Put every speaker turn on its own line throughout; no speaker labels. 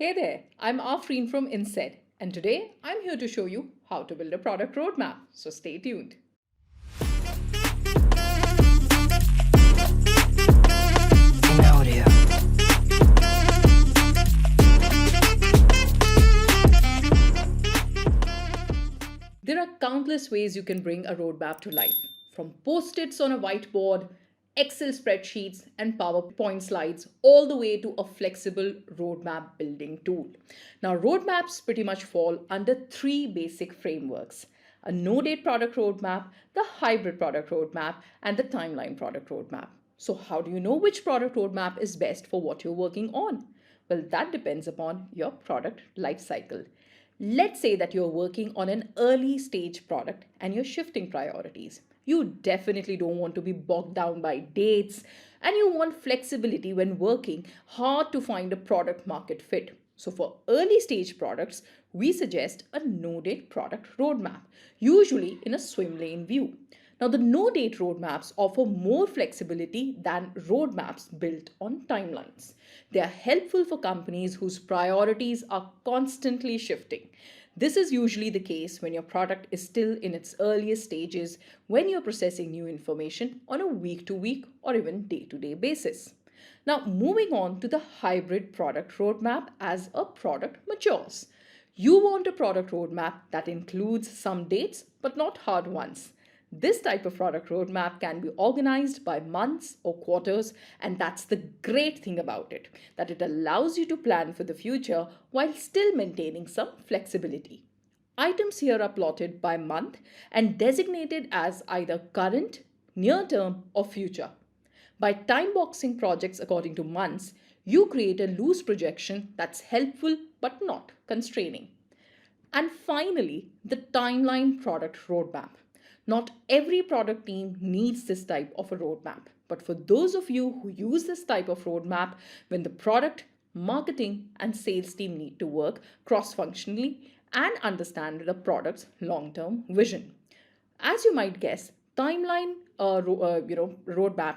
Hey there, I'm Afreen from Insaid, and today I'm here to show you how to build a product roadmap. So stay tuned. There are countless ways you can bring a roadmap to life, from post-its on a whiteboard, Excel spreadsheets, and PowerPoint slides, all the way to a flexible roadmap building tool. Now, roadmaps pretty much fall under three basic frameworks: a no-date product roadmap, the hybrid product roadmap, and the timeline product roadmap. So, how do you know which product roadmap is best for what you're working on? Well, that depends upon your product lifecycle. Let's say that you're working on an early stage product and you're shifting priorities. You definitely don't want to be bogged down by dates, and you want flexibility when working hard to find a product market fit. So, for early stage products, we suggest a no date product roadmap, usually in a swim lane view. Now, the no date roadmaps offer more flexibility than roadmaps built on timelines. They are helpful for companies whose priorities are constantly shifting. This is usually the case when your product is still in its earliest stages, when you're processing new information on a week to week or even day to day basis. Now, moving on to the hybrid product roadmap as a product matures. You want a product roadmap that includes some dates but not hard ones. This type of product roadmap can be organized by months or quarters, and that's the great thing about it, that it allows you to plan for the future while still maintaining some flexibility. Items here are plotted by month and designated as either current, near term, or future. By time boxing projects according to months, you create a loose projection that's helpful but not constraining. And finally, the timeline product roadmap. Not every product team needs this type of a roadmap, but for those of you who use this type of roadmap when the product, marketing, and sales team need to work cross functionally and understand the product's long term vision. As you might guess, roadmap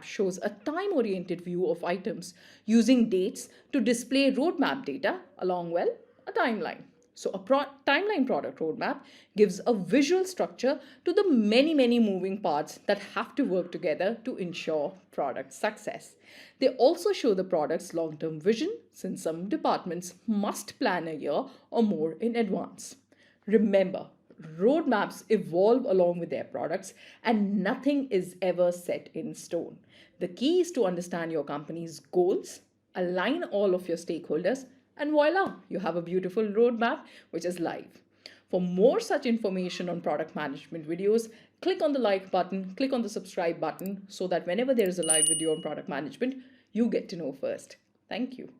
shows a time-oriented view of items using dates to display roadmap data along well a timeline. So a timeline product roadmap gives a visual structure to the many moving parts that have to work together to ensure product success. They also show the product's long-term vision, since some departments must plan a year or more in advance. Remember, roadmaps evolve along with their products, and nothing is ever set in stone. The key is to understand your company's goals, align all of your stakeholders, and voila, you have a beautiful roadmap which is live. For more such information on product management videos, click on the like button, click on the subscribe button so that whenever there is a live video on product management, you get to know first. Thank you.